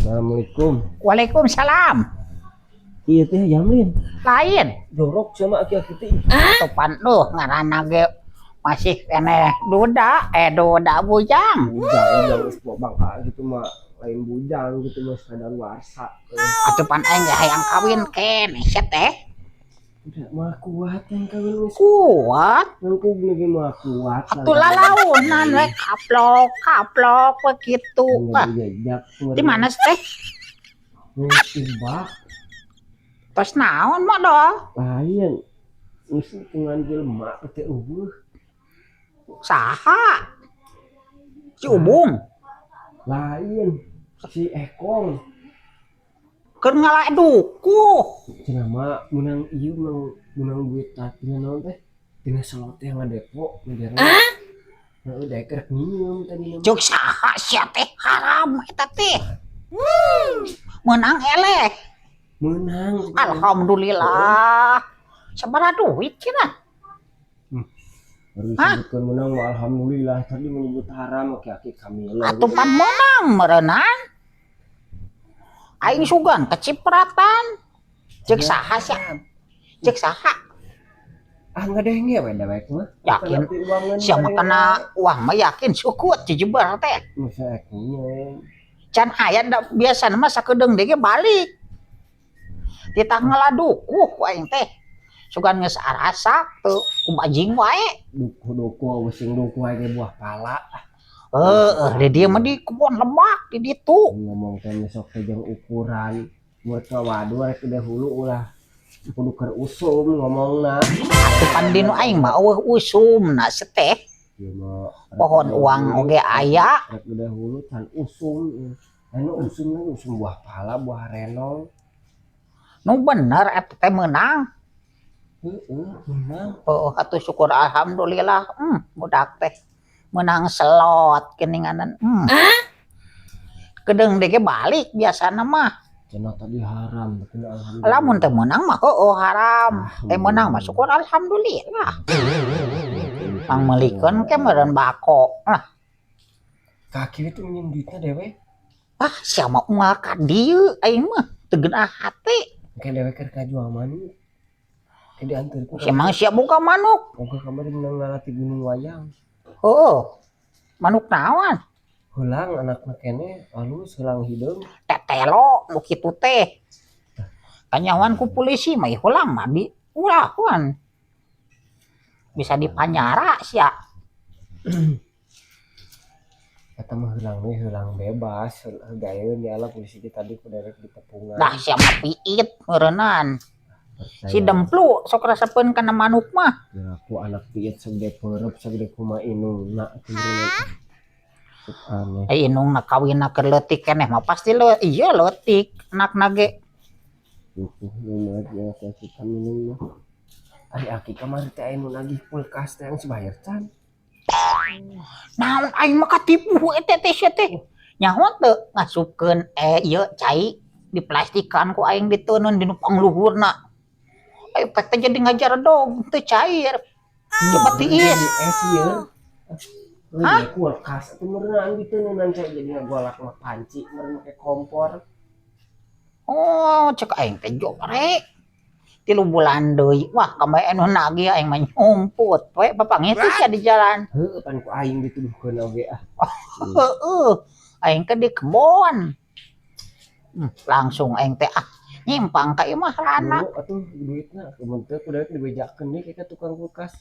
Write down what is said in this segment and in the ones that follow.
Assalamualaikum. Waalaikumsalam. Iya teh Jamlin. Lain. Jorok sama aki-aki teh. Topan lu ngaranna ge masih kene duda bujang. Bujang geus bangka gitu mah lain bujang gitu mah sadar warsa. Atupan aing ge hayang kawin kene sia teh. Udah mah kuat yang kawin geus. Kuat. Nangku lagi mah kuat. Atuh lalaunan we kaplok begitu. Di mana teh? Tibak. Tos naon mah doh? Lain. Musuh dengan jelema teh eueuh. Saha? Si Ubung. Lain. Si Ekong. Keur ngaladuku. Cenah mah menang ieu menang duit tina naon teh? Tina salot teh ngadepo ngederna. Heeh, daek minum tadi. Cuk saha sia teh haram eta teh. Menang eleh. Menang. Alhamdulillah. Sabaraha duit cenah? Baru disebutkan menang mah alhamdulillah. Tadi menyebut haram aki-aki Kamila. Atupan menang merenang. Aing sugan kecipratan. Cek saha sia? Cek saha? Ah ngadenge we da baik mah. Yakin. Sia mah kana uang mah yakin sukut jejebar teh. Masa akunya. Can aya da biasana mah sakedeung deui balik. Ditah ngaladuku ku aing teh. Sugan geus arasak teu kubajing wae. Duku wesing duku aya buah pala. Di dieu mah di kebon lebak di ditu. Ngomong teh sok teh jeung ukuran buat kawadu rek dahulu ulah kudu keur usum ngomongna. Atupan dinu aing mah eueuh usumna seteh. Pohon uang oge aya. Rek dahulu can usum. Anu usumna usum buah pala, buah renong. Nu bener eta teh meunang. Menang. Atuh syukur alhamdulillah. Budak teh menang selot keninganan. Kedeung dege balik biasana mah. Cenah tadi haram, tapi alhamdulillah. Lamun teu meunang mah haram. Meunang mah syukur alhamdulillah. Mang meulikeun ke meureun bako. Kaki itu minjem duitnya dewe. Sia mah unggal ka dieu aing mah teu geunah hate. Kayak dewe keur kajual manuk. Diantarku. Sia mah sia boga manuk. Boga kamari menang ngalati Gunung Wayang. Manuk naon? Heulang anakna keneh alus heulang hideung. Tetelo nu kitu teh. Kanyawan ku polisi mah heulang mah di ulahan. Bisa dipanjara sia. Eta mah heulang bebas. Gaeun ya Allah polisi tadi ku derek di tepungan. Dah sia mah piit meureunnan. Si Demplu sok rasapeun kana manuk mah. Aku anak piit segede peureup segede kumaha inungna kieu. Inungna kawinna keur leutik keneh mah pasti leutik anakna ge. Ari aki kamari teh aya nu nagih kulkas teh geus bayar can. Naon aing mah katipu eta teh sia teh. Nyaho teu ngasupkeun ieu cai diplastikan ku aing diteuneun dinu pangluhurna. Teh jadi ngajar dong teu cair. Coba tiis. Es ieu. Hah? Kulkas atuh meureun diteuneun cai jadi ngagolak mah panci meureun make kompor. Cek aing teh jorek. 3 bulan deui. Wah, kambae anu nagih aing mah nyumput we papangis sia di jalan. Heueuh pan ku aing dituduhkeun oge Aing ke di kebon. Langsung aing teh nyimpang ka ieu mah rana. Atuh duitna mun teu ku daek dibejakeun deui ka tukang kulkas.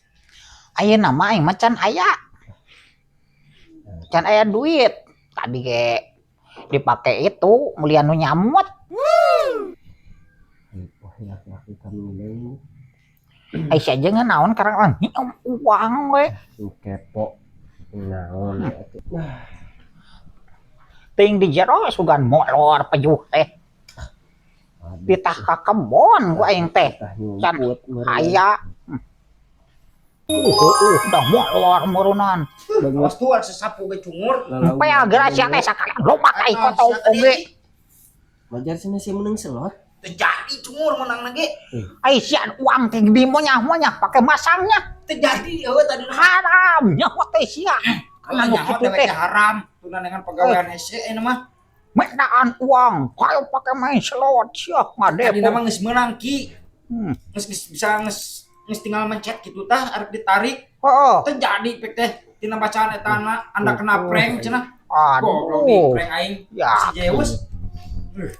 Ayeuna mah aing mah can aya. Can aya duit. Tadi ge dipake itu mulia nu nyamut. Laki-laki kami Ai sia jeung naon karang uang we. Kepo naon Ting di jero sugan molor pejuh teh. Ditah ka kebon ku aing teh. Can aya. Udah molor murunan. Awas tuan sesapu ge cungur. Empe ageura sia teh sakala loba ka ikoto oge. Majar cenah sia menang selot. Teu jadi cungur menang lagi. Ai sia uang teh di monya pake masangnya. Teu jadi eueuh tadi Haram nyawa teh sia. Kana nyaho teh haram. Tuna dengan pegawaian hese mah. Medaan uang, kayo pakai main slot siap Tadi ngadep. nama geus menang ki. Hmm. Geus bisa geus tinggal mencet gitu tah arek ditarik. Oh, Teu jadi pek teh tina bacaan eta anda kena prank cenah. Goblok di aduh. prank aing. Ya. Si Zeus.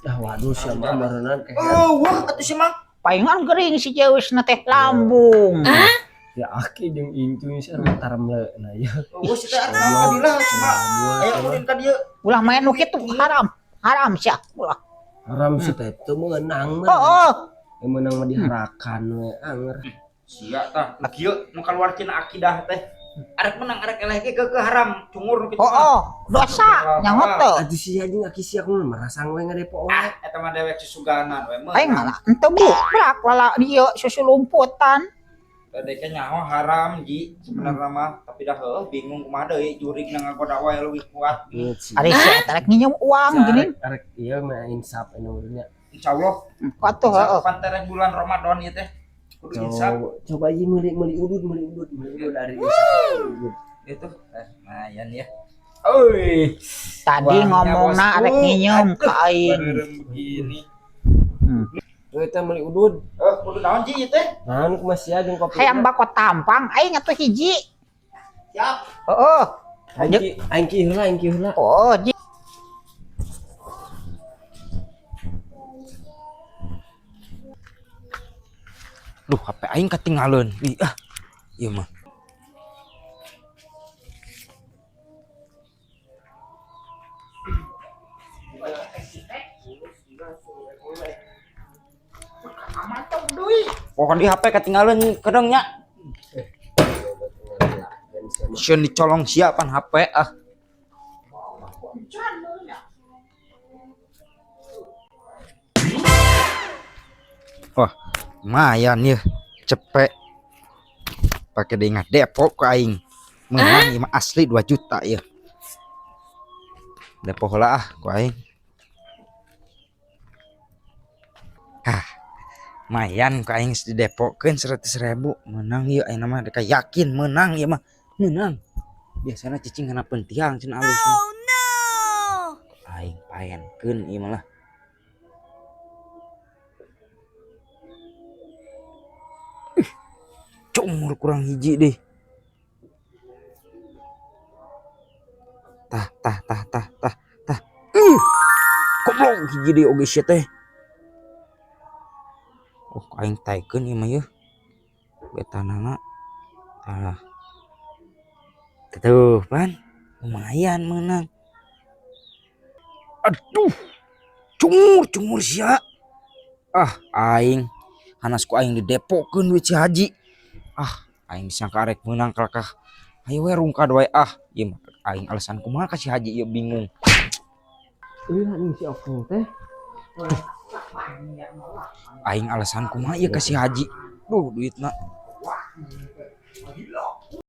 Dah waduh siapa barengan Oh, wah atuh si Mang. Palingan gering si Zeus na teh lambung. ya aki jeung incuy sareng taremle nah ya. Oh, si teh adilah cuma aya ulin ka dieu. Ulah main nu kitu haram. Haram sia. Ulah. Haram sih teh teu meunang Oh, mah. oh. Yang menang mah diharakan we anger. Sia tah, kieu nu kaluarkeun akidah teh. Arek menang arek eleh ge ke haram, cungur nu kitu. Oh, oh. Dosa nyaho teu. Atuh si anjing aki sia kumaha merasang we ngadepo we. Ah, eta mah dewek susuganan we mah. Aing malah henteu bubrak lala dieu susu lumputan. Tadi nyaho haram ji sebenarnya mah, tapi dah heuh bingung kumaha deui jurig na ngagoda wae leuwih kuat. Ari si eta rek nginjem uang gini. Arek ieu mah insaf anu nya. Insyaallah. Atuh heeh. Pantere bulan Ramadan ieu teh. Kudu insaf. Coba aja meuli udud dari insaf. Itu lumayan ya. Oi. Tadi ngomongna arek nginjem ka aing. Bareng begini. Kita meuli udud. Kudu naon ji ieu teh? Naon ku masih jeung kopi. Hayang bako tampang aing atuh hiji. Siap. Heeh. Aing ki heula. Oh, ji. Duh, HP aing ketinggalan. Ih, ieu mah. Pokoknya di HP ketinggalan kadangnya. Sieun dicolong siapan HP ah. Wah, lumayan ya. Cepet. Pakai dengan depo ke aing. Menang ieu mah asli 2 juta ya. Depo heula ah ku aing. Mayan ku aing didepokeun 100.000 menang ieu ayeuna mah deka yakin menang ieu mah menang. Biasana cicing kana pentiang cenah alus. Oh no. Aing paenkeun ieu mah lah. Cumur kurang hiji deh. Tah. Goblok hiji deh oge sia teh. Oh, aing taikeun ieu mah yeuh. Betanana. Tah. Tuh, pan. Lumayan menang. Aduh. Cungur sia. Aing hanasku aing didepokeun duit si Haji. Aing disangka arek menang kalakah. Ayo we rungkad wae ieu mah aing alasan kumaha ka si Haji ieu bingung. Ieu anjing si Opung teh. Aing alasan kumaha ieu ka si Haji. Duh duitna